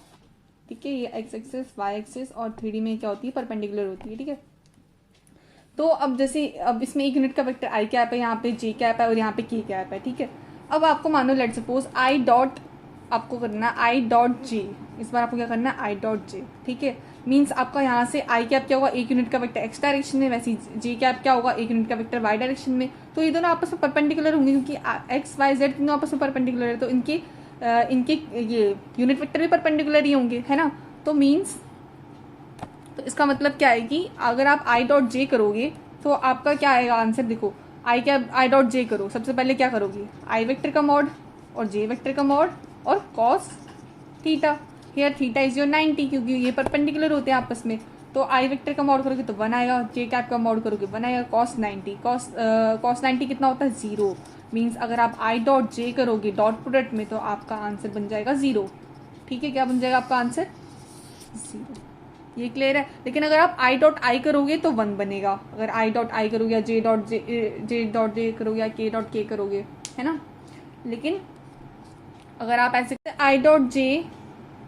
ठीक है, ये एक्स एक्सेस वाई एक्सेस और 3D में क्या होती है, परपेंडिकुलर होती है। ठीक है, तो अब जैसे अब इसमें एक यूनिट का वेक्टर आई कैप है, यहाँ पे जे कैप है और यहाँ पे के कैप है। ठीक है, अब आपको मानो लेट सपोज आई डॉट आपको करना है आई डॉट जे, इस बार आपको क्या करना है, आई डॉट जे। ठीक है, मीन्स आपका यहाँ से आई कैप क्या होगा, एक यूनिट का वेक्टर एक्स डायरेक्शन में, वैसे जे कैप क्या होगा, एक यूनिट का वेक्टर वाई डायरेक्शन में। तो ये दोनों आपस में परपेंडिकुलर होंगे, क्योंकि एक्स वाई जेड तीनों आपस में परपेंडिकुलर है, तो इनके ये यूनिट वेक्टर भी परपेंडिकुलर ही होंगे, है ना। तो मीन्स तो इसका मतलब क्या है कि अगर आप आई डॉट जे करोगे तो आपका क्या आएगा आंसर, देखो आई डॉट जे करो, सबसे पहले क्या करोगे, आई वेक्टर का मॉड और जे वेक्टर का मॉड और cos theta. Here theta is your 90, क्योंकि ये परपेंडिकुलर होते हैं आपस में। तो आई वेक्टर का मॉड करोगे तो 1 आएगा, जे कैप का मॉड करोगे 1 आएगा, कॉस 90 कितना होता है, 0। मीन्स अगर आप आई डॉट जे करोगे डॉट प्रोडक्ट में तो आपका आंसर बन जाएगा 0। ठीक है, क्या बन जाएगा आपका आंसर, 0। ये क्लियर है। लेकिन अगर आप आई डॉट आई करोगे तो 1 बनेगा, अगर आई डॉट आई करोगे या जे डॉट जे करोगे या के डॉट के करोगे, है ना। लेकिन अगर आप ऐसे आई डॉट जे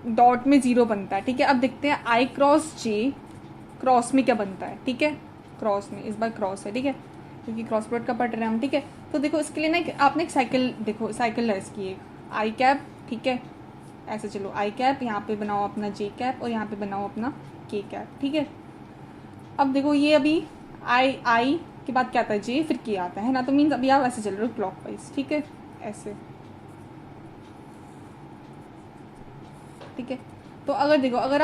डॉट में 0 बनता है, ठीक है। अब देखते हैं आई क्रॉस जे क्रॉस में क्या बनता है, ठीक है। क्रॉस में इस बार क्रॉस है, ठीक है, क्योंकि क्रॉस प्रोडक्ट का पढ़ रहे हैं हम, ठीक है। तो देखो इसके लिए ना आपने एक साइकिल, देखो साइकिल है इसकी एक आई कैप, ठीक है। ऐसे चलो आई कैप, यहाँ पे बनाओ अपना जे कैप और यहाँ पे बनाओ अपना के कैप, ठीक है। अब देखो ये अभी आई के बाद क्या आता है, जे फिर के आता है ना, तो मीन्स अभी आप ऐसे चल रहे हो क्लॉकवाइज, ठीक है, ऐसे, ठीक है। तो अगर देखो अगर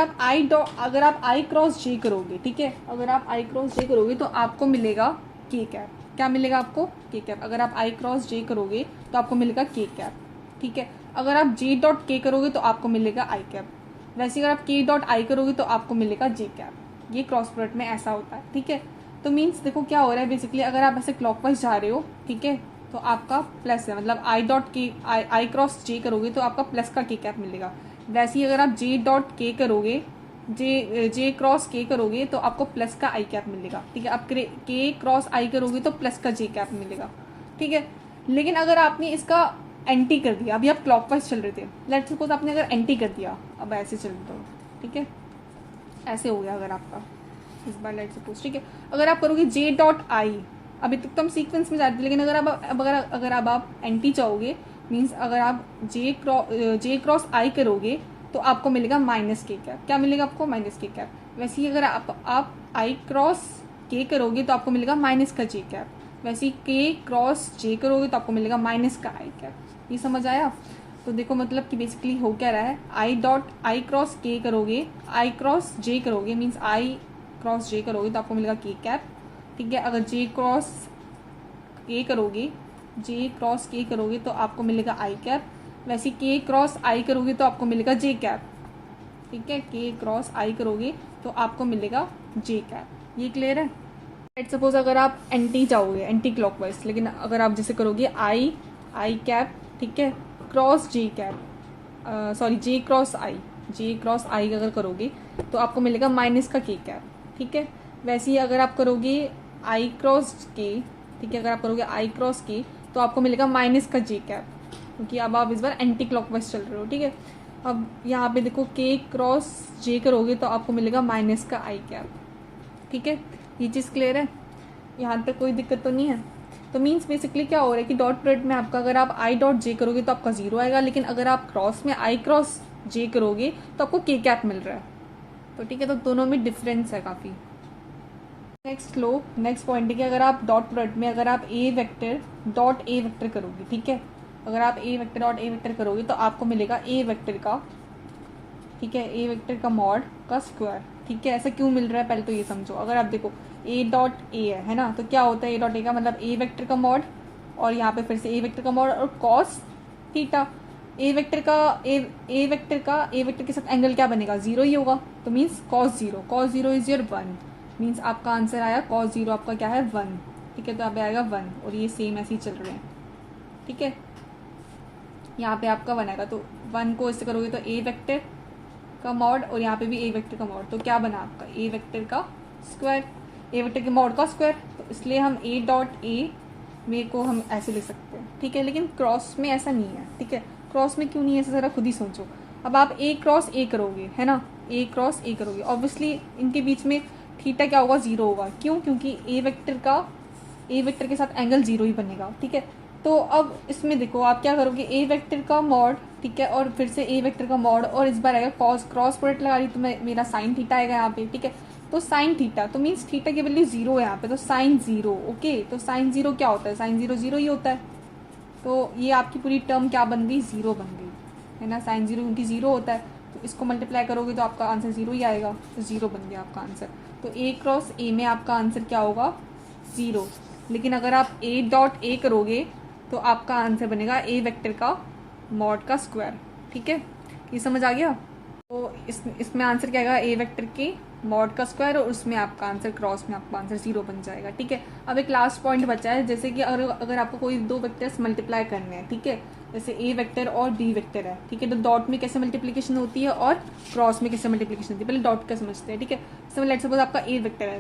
आप आई क्रॉस जे करोगे, ठीक है, अगर आप आई क्रॉस जे करोगे तो आपको मिलेगा के कैप। क्या मिलेगा आपको, के कैप। अगर आप आई क्रॉस जे करोगे तो आपको मिलेगा के कैप, ठीक है। अगर आप जे डॉट के करोगे तो आपको मिलेगा आई कैप। वैसे अगर आप के डॉट आई करोगे तो आपको मिलेगा जे कैप। ये क्रॉस प्रोडक्ट में ऐसा होता है, ठीक है। तो मीन्स देखो क्या हो रहा है बेसिकली, अगर आप ऐसे क्लॉकवाइज जा रहे हो, ठीक है, तो आपका प्लस है, मतलब आई डॉट के आई क्रॉस जे करोगे तो आपका प्लस का के कैप मिलेगा। वैसे ही अगर आप जे डॉट के करोगे, जे क्रॉस के करोगे तो आपको प्लस का आई कैप मिलेगा, ठीक है। आप के क्रॉस आई करोगे तो प्लस का जे कैप मिलेगा, ठीक है। लेकिन अगर आपने इसका एंटी कर दिया, अभी आप क्लॉकवाइज चल रहे थे, लेट्स सपोज आपने अगर एंटी कर दिया, अब ऐसे चल रहे हो, ठीक है, ऐसे हो गया अगर आपका इस बार लेट्स सपोज, ठीक है। अगर आप करोगे जे डॉट आई, अभी तक तो हम सीक्वेंस में जाते थे, लेकिन अगर अब आप एंटी चाहोगे, मीन्स अगर आप जे क्रॉस आई करोगे तो आपको मिलेगा माइनस के कैप। क्या मिलेगा आपको, माइनस के कैप। वैसे ही अगर आप आई क्रॉस के करोगे तो आपको मिलेगा माइनस का जे कैप। वैसे ही के क्रॉस जे करोगे तो आपको मिलेगा माइनस का आई कैप। ये समझ आया। तो देखो मतलब कि बेसिकली हो क्या रहा है, आई क्रॉस के करोगे, आई क्रॉस जे करोगे, मीन्स आई क्रॉस जे करोगे तो आपको मिलेगा के कैप, ठीक है। अगर जे क्रॉस के करोगे, जे क्रॉस के करोगे तो आपको मिलेगा आई कैप। वैसे के क्रॉस आई करोगे तो आपको मिलेगा जे कैप, ठीक है। के क्रॉस आई करोगे तो आपको मिलेगा जे कैप। ये क्लियर है। लेट सपोज अगर आप एंटी चाहोगे, एंटी क्लॉकवाइज, लेकिन अगर आप जैसे करोगे आई कैप, ठीक है, क्रॉस जे कैप, सॉरी जे क्रॉस आई अगर करोगे तो आपको मिलेगा माइनस का के कैप, ठीक है। वैसे ही अगर आप करोगे आई क्रॉस के, ठीक है, अगर आप करोगे आई क्रॉस के तो आपको मिलेगा माइनस का जे कैप, क्योंकि अब आप इस बार एंटी क्लॉकवाइज चल रहे हो, ठीक है। अब यहाँ पे देखो के क्रॉस जे करोगे तो आपको मिलेगा माइनस का आई कैप, ठीक है। ये चीज़ क्लियर है, यहाँ तक कोई दिक्कत तो नहीं है। तो मीन्स बेसिकली क्या हो रहा है कि डॉट प्रोडक्ट में आपका अगर आप आई डॉट जे करोगे तो आपका 0 आएगा, लेकिन अगर आप क्रॉस में आई क्रॉस जे करोगे तो आपको के कैप मिल रहा है। तो ठीक है, तो दोनों में डिफरेंस है काफ़ी। नेक्स्ट पॉइंट है कि अगर आप डॉट प्रोडक्ट में अगर आप A vector dot A vector करोगे, ठीक है, अगर आप A vector dot A vector करोगे तो आपको मिलेगा ए वेक्टर का, ठीक है, ए वेक्टर का मॉड का स्क्वायर, ठीक है। ऐसा क्यों मिल रहा है पहले तो ये समझो। अगर आप देखो ए डॉट ए है ना, तो क्या होता है ए डॉट ए का मतलब ए वेक्टर का मॉड, और यहाँ पे फिर से ए वेक्टर का मॉड और कॉस थीटा। ए वेक्टर के साथ एंगल क्या बनेगा, 0 ही होगा, तो means cos 0 is your 1, means आपका आंसर आया कॉस 0 आपका क्या है 1, ठीक है। तो यहाँ पे आएगा 1 और ये सेम ऐसे ही चल रहे हैं, ठीक है। यहाँ पे आपका 1 आएगा, तो 1 को इससे करोगे तो ए वेक्टर का मॉड और यहाँ पे भी ए वेक्टर का मॉड, तो क्या बना आपका ए वेक्टर का स्क्वायर, ए वेक्टर के मॉड का स्क्वायर। तो इसलिए हम ए डॉट ए में को हम ऐसे लिख सकते हैं, ठीक है। लेकिन क्रॉस में ऐसा नहीं है, ठीक है। क्रॉस में क्यों नहीं है ऐसा ज़रा खुद ही सोचो। अब आप ए क्रॉस ए करोगे, है ना, ए क्रॉस ए करोगे, ऑब्वियसली इनके बीच में थीटा क्या होगा, 0 होगा। क्यों, क्योंकि ए वेक्टर के साथ एंगल 0 ही बनेगा, ठीक है। तो अब इसमें देखो आप क्या करोगे, ए वेक्टर का मॉड, ठीक है, और फिर से ए वेक्टर का मॉड, और इस बार आएगा कॉस, क्रॉस प्रोडक्ट लगा रही तो मेरा साइन थीटा आएगा यहाँ पे, ठीक है। तो साइन थीटा, तो मीन्स थीटा की वैल्यू 0 है यहाँ पे, तो साइन 0, ओके। तो साइन 0 क्या होता है, साइन 0 0 ही होता है। तो ये आपकी पूरी टर्म क्या बन गई, 0 बन गई, है ना। साइन 0 क्योंकि 0 होता है, तो इसको मल्टीप्लाई करोगे तो आपका आंसर 0 ही आएगा, तो 0 बन गया आपका आंसर। तो ए क्रॉस ए में आपका आंसर क्या होगा, 0। लेकिन अगर आप ए डॉट ए करोगे तो आपका आंसर बनेगा ए वेक्टर का मॉड का स्क्वायर, ठीक है। ये समझ आ गया। तो इसमें आंसर क्या आएगा, ए वेक्टर के मॉड का स्क्वायर, और उसमें आपका आंसर क्रॉस में आपका आंसर 0 बन जाएगा, ठीक है। अब एक लास्ट पॉइंट बचा है, जैसे कि अगर आपको कोई दो वेक्टर्स मल्टीप्लाई करने हैं, ठीक है, जैसे ए वेक्टर और बी वेक्टर है, ठीक है, तो डॉट में कैसे मल्टीप्लीकेशन होती है और क्रॉस में कैसे मल्टीप्लीकेशन होती है, पहले डॉट का समझते हैं, ठीक है। इसमें लेट्स सपोज आपका ए वेक्टर है,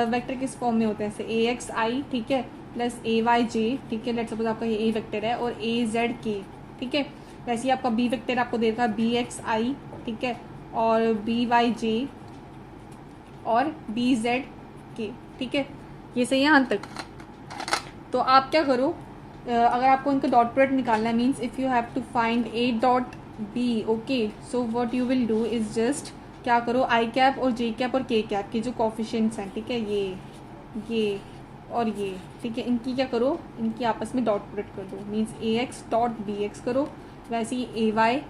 वेक्टर किस फॉर्म में होते हैं, जैसे ए एक्स आई, ठीक है, प्लस ए वाई जे, ठीक है। लेट्स सपोज आपका ये ए वेक्टर है और ए जेड के, ठीक है। वैसे ही आपका बी वेक्टर आपको दे रखा है बी एक्स आई, ठीक है, और बी वाई जे और बी जेड के, ठीक है, ये सही है यहाँ तक। तो आप क्या करो, अगर आपको इनका डॉट प्रोडक्ट निकालना है, means if you have to find A dot B, okay, so what you will do is just क्या करो, आई कैप और जे कैप और के कैप के जो कोफिशिएंट्स हैं, ठीक है, ये और ये, ठीक है, इनकी क्या करो, इनकी आपस में डॉट प्रोडक्ट कर दो, मीन्स ए एक्स डॉट बी एक्स करो, वैसे ही ए वाई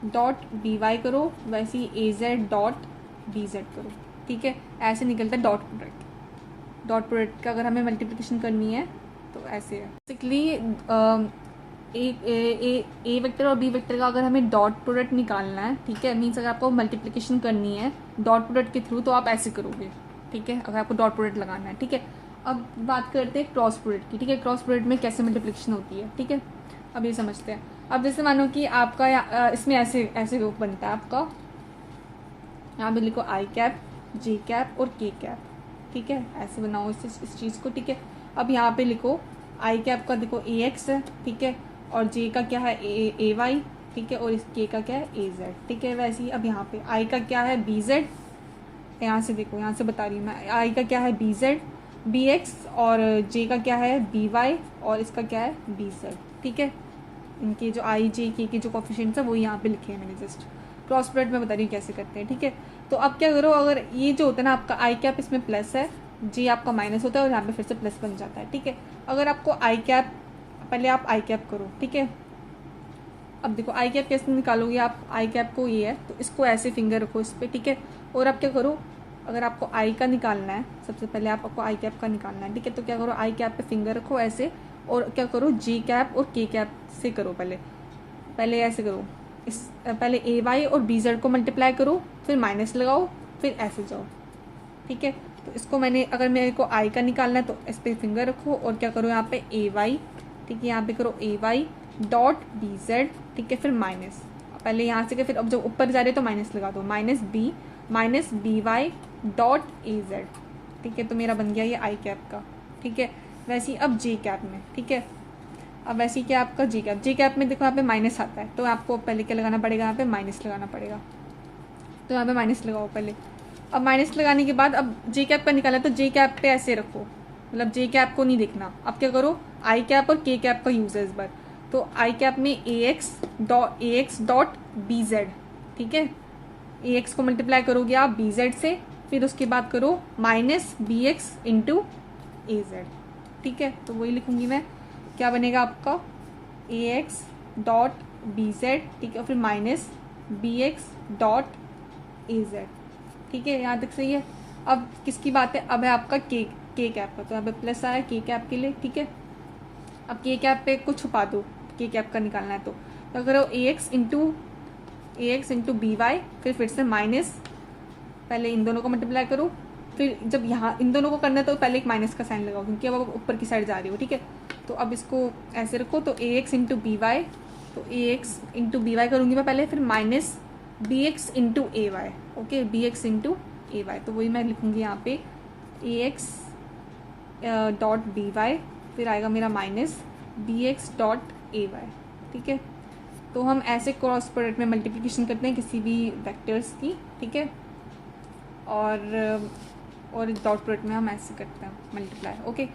डॉट बी वाई करो, वैसे ही ए जेड डॉट बी जेड करो, ठीक है, ऐसे निकलता है डॉट प्रोडक्ट। डॉट प्रोडक्ट का अगर हमें मल्टीप्लिकेशन करनी है तो ऐसे है बेसिकली। ए वेक्टर और बी वेक्टर का अगर हमें डॉट प्रोडक्ट निकालना है, ठीक है, मीन्स अगर आपको मल्टीप्लिकेशन करनी है डॉट प्रोडक्ट के थ्रू तो आप ऐसे करोगे, ठीक है, अगर आपको डॉट प्रोडक्ट लगाना है, ठीक है। अब बात करते हैं क्रॉस प्रोडक्ट की, ठीक है, क्रॉस प्रोडक्ट में कैसे मल्टीप्लिकेशन होती है, ठीक है, अब ये समझते हैं। अब जैसे मानो कि आपका इसमें ऐसे ऐसे रूप बनता है आपका, यहाँ पे लिखो आई कैप जे कैप और के कैप, ठीक है, ऐसे बनाओ इस चीज़ को, ठीक है। अब यहाँ पे लिखो आई कैप का देखो ए एक्स है, ठीक है, और जे का क्या है ए वाई, ठीक है, और इस के का क्या है ए जेड, ठीक है। वैसे ही अब यहाँ पे आई का क्या है बी जेड, यहाँ से देखो, यहाँ से बता रही हूँ मैं, आई का क्या है बी जेड बी एक्स, और जे का क्या है बी वाई, और इसका क्या है बी जेड, ठीक है। इनके जो आई जे के जो कोफिशिएंट्स है वो यहाँ पे लिखे हैं मैंने, जस्ट क्रॉस प्रोडक्ट में बता रही हूँ कैसे करते हैं, ठीक है। तो अब क्या करो, अगर ये जो होता है ना आपका आई कैप इसमें प्लस है, जी आपका माइनस होता है और यहाँ पे फिर से प्लस बन जाता है, ठीक है। अगर आपको आई कैप, पहले आप आई कैप करो, ठीक है। अब देखो आई कैप कैसे निकालोगे आप, आई कैप को ये है तो इसको ऐसे फिंगर रखो इस पर, ठीक है। और आप क्या करो, अगर आपको आई का निकालना है, सबसे पहले आपको आई कैप का निकालना है, ठीक है, तो क्या करो आई कैप पे फिंगर रखो ऐसे, और क्या करो जी कैप और के कैप से करो, पहले ऐसे करो, इस पहले ए वाई और बी जेड को मल्टीप्लाई करो, फिर माइनस लगाओ, फिर ऐसे जाओ, ठीक है। तो इसको मैंने, अगर मेरे को आई का निकालना है तो इस पर फिंगर रखो और क्या करो यहाँ पे ए वाई, ठीक है, यहाँ पे करो ए वाई डॉट बी जेड, ठीक है, फिर माइनस, पहले यहाँ से फिर अब जब ऊपर जा रहे तो माइनस लगा दो, minus B y dot A z, ठीक है। तो मेरा बन गया ये आई कैप का, ठीक है। वैसे ही अब जे कैप में, ठीक है, अब वैसे ही क्या आपका जे कैप में देखो यहाँ पे माइनस आता है, तो आपको पहले क्या लगाना पड़ेगा, यहाँ पे माइनस लगाना पड़ेगा, तो यहाँ पे माइनस लगाओ पहले। अब माइनस लगाने के बाद अब जे कैप का निकाला तो जे कैप पे ऐसे रखो, मतलब जे कैप को नहीं देखना। अब क्या करो, आई कैप और के कैप का यूज है इस बार, तो आई कैप में ए एक्स डॉट बी जेड, ठीक है, ए एक्स को मल्टीप्लाई करोगे आप बी जेड से, फिर उसके बाद करो minus B x into A z, ठीक है। तो वही लिखूंगी मैं, क्या बनेगा आपका A x dot B z, ठीक है, और फिर minus B x dot A z, ठीक है, यहाँ तक सही है। अब किसकी बात है, अब है आपका के कैप का, तो यहाँ पे प्लस आया के कैप के लिए, ठीक है। अब के कैप पे कुछ छुपा दो, के कैप का निकालना है तो करो ए एक्स इंटू बी वाई, फिर से माइनस, पहले इन दोनों को मल्टीप्लाई करो, फिर जब यहाँ इन दोनों को करना है तो पहले एक माइनस का साइन लगाओ क्योंकि अब आप ऊपर की साइड जा रही हो, ठीक है। तो अब इसको ऐसे रखो, तो A X into B Y, तो A X into B Y करूँगी मैं पहले, फिर minus B x into A Y, okay, B x into A Y, तो वही मैं लिखूँगी यहाँ पे A x dot B Y, फिर आएगा मेरा minus B x dot A Y, ठीक है। तो हम ऐसे क्रॉस प्रोडक्ट में मल्टीप्लिकेशन करते हैं किसी भी वेक्टर्स की, ठीक है, और डॉट प्रोडक्ट में हम ऐसे करते हैं मल्टीप्लाई, ओके।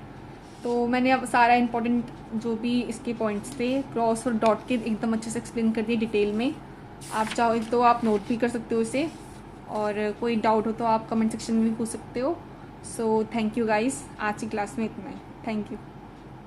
तो मैंने अब सारा इंपॉर्टेंट जो भी इसके पॉइंट्स थे क्रॉस और डॉट के एकदम अच्छे से एक्सप्लेन कर दिए डिटेल में। आप चाहो तो आप नोट भी कर सकते हो इसे, और कोई डाउट हो तो आप कमेंट सेक्शन में भी पूछ सकते हो। सो थैंक यू गाइस, आज की क्लास में इतना ही, थैंक यू।